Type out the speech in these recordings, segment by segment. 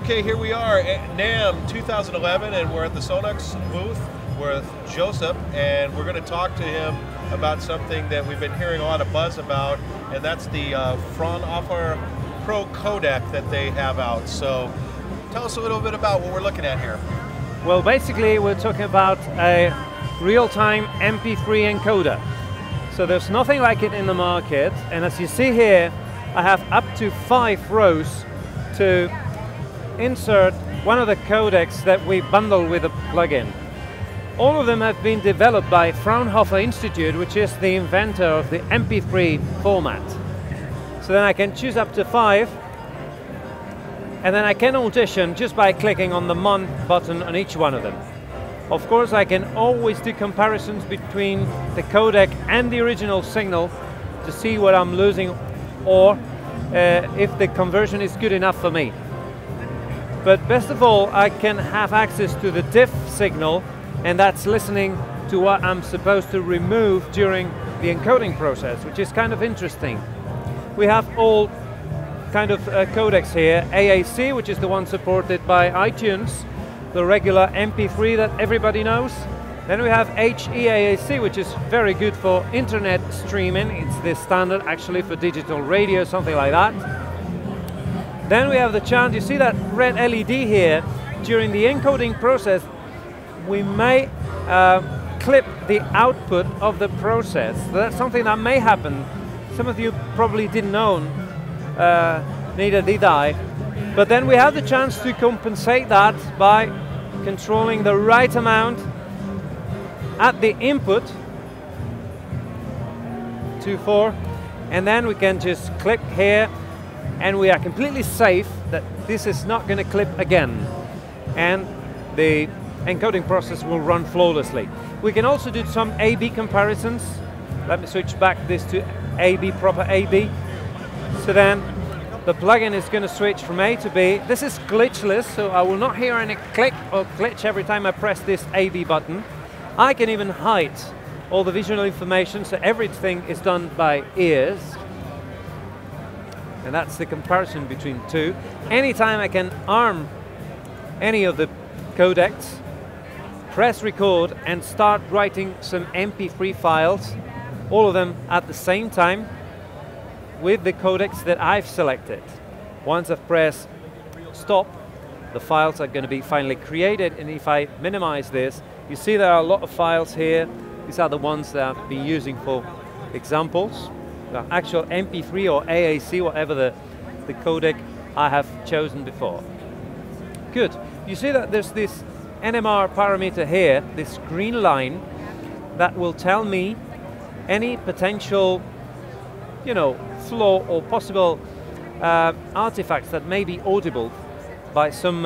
Okay, here we are at NAMM 2011, and we're at the Sonnox booth with Josep, and we're going to talk to him about something that we've been hearing a lot of buzz about, and that's the Fraunhofer Pro Codec that they have out. So tell us a little bit about what we're looking at here. Well, basically we're talking about a real-time MP3 encoder. So there's nothing like it in the market, and as you see here, I have up to 5 rows to insert one of the codecs that we bundle with a plugin. All of them have been developed by Fraunhofer Institute, which is the inventor of the MP3 format. So then I can choose up to 5, and then I can audition just by clicking on the Mon button on each one of them. Of course, I can always do comparisons between the codec and the original signal to see what I'm losing, or if the conversion is good enough for me. But best of all, I can have access to the diff signal, and that's listening to what I'm supposed to remove during the encoding process, which is kind of interesting. We have all kind of codecs here. AAC, which is the one supported by iTunes, the regular MP3 that everybody knows. Then we have HEAAC, which is very good for internet streaming. It's the standard actually for digital radio, something like that. Then we have the chance, you see that red LED here, during the encoding process, we may clip the output of the process. So that's something that may happen. Some of you probably didn't know, neither did I. But then we have the chance to compensate that by controlling the right amount at the input, 2/4, and then we can just click here, and we are completely safe that this is not going to clip again, and the encoding process will run flawlessly. We can also do some A/B comparisons. Let me switch back this to A/B, proper A/B. So then the plugin is going to switch from A to B. This is glitchless, so I will not hear any click or glitch every time I press this A/B button. I can even hide all the visual information, so everything is done by ears. And that's the comparison between two. Anytime I can arm any of the codecs, press record and start writing some MP3 files, all of them at the same time with the codecs that I've selected. Once I've pressed stop, the files are going to be finally created, and if I minimize this, you see there are a lot of files here. These are the ones that I've been using for examples. The actual MP3 or AAC, whatever the codec I have chosen before. Good. You see that there's this NMR parameter here, this green line, that will tell me any potential, flaw or possible artifacts that may be audible by some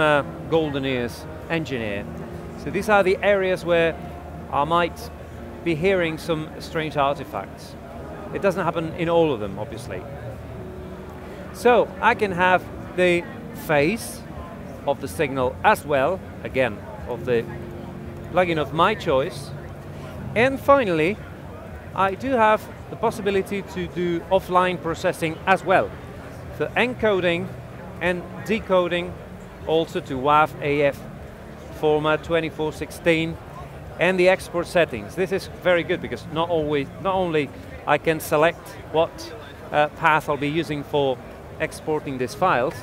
golden ears engineer. So these are the areas where I might be hearing some strange artifacts. It doesn't happen in all of them, obviously. So I can have the phase of the signal as well, again, of the plugin of my choice. And finally, I do have the possibility to do offline processing as well. So encoding and decoding also to WAV, AF format 2416, and the export settings. This is very good because not only I can select what path I'll be using for exporting these files,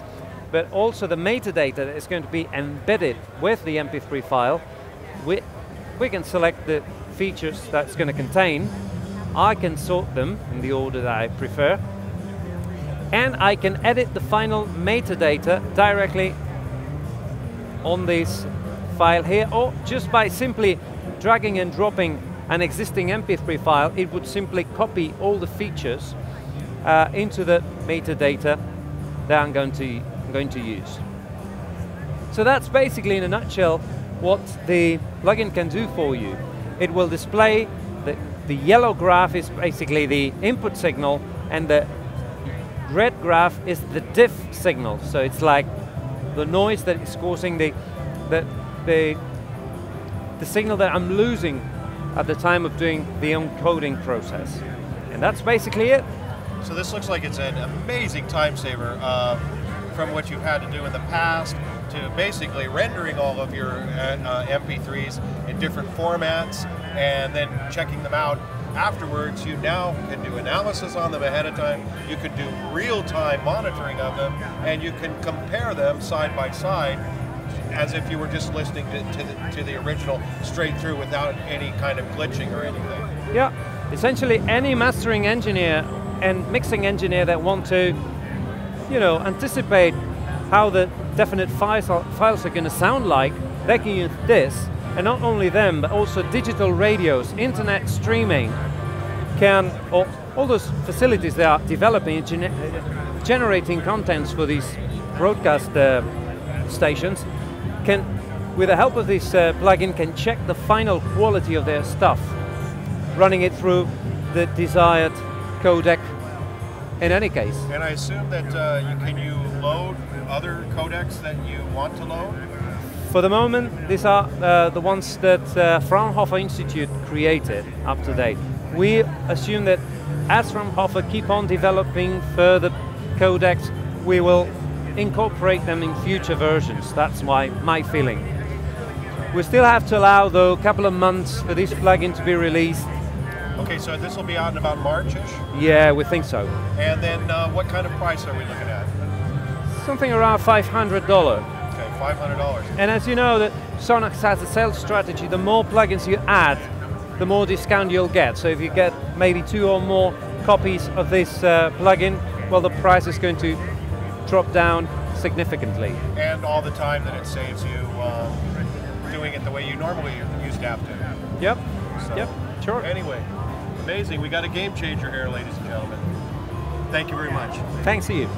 but also the metadata that is going to be embedded with the MP3 file. We can select the features that's going to contain. I can sort them in the order that I prefer, and I can edit the final metadata directly on this file here, or just by simply dragging and dropping an existing MP3 file, it would simply copy all the features into the metadata that I'm going to use. So that's basically in a nutshell what the plugin can do for you. It will display the yellow graph is basically the input signal, and the red graph is the diff signal. So it's like the noise that is causing the signal that I'm losing at the time of doing the encoding process. And that's basically it. So this looks like it's an amazing time saver from what you've had to do in the past to basically rendering all of your MP3s in different formats and then checking them out afterwards. You now can do analysis on them ahead of time, you can do real-time monitoring of them, and you can compare them side by side as if you were just listening to the original straight through without any kind of glitching or anything. Yeah, essentially any mastering engineer and mixing engineer that want to, you know, anticipate how the definite files are going to sound like, they can use this. And not only them, but also digital radios, internet streaming, all those facilities they are developing, generating contents for these broadcast stations, can, with the help of this plugin, can check the final quality of their stuff, running it through the desired codec in any case. And I assume that can you load other codecs that you want to load? For the moment, these are the ones that Fraunhofer Institute created up to date. We assume that as Fraunhofer keep on developing further codecs, we will incorporate them in future versions. That's my feeling. We still have to allow, though, a couple of months for this plugin to be released. Okay, so this will be out in about March-ish? Yeah, we think so. And then what kind of price are we looking at? Something around $500. Okay, $500. And as you know, that Sonnox has a sales strategy, the more plugins you add, the more discount you'll get. So if you get maybe 2 or more copies of this plugin, well, the price is going to drop down significantly. And all the time that it saves you doing it the way you normally used to have to. Yep, So, yep, sure. Anyway, amazing. We got a game changer here, ladies and gentlemen. Thank you very much. Thanks to you.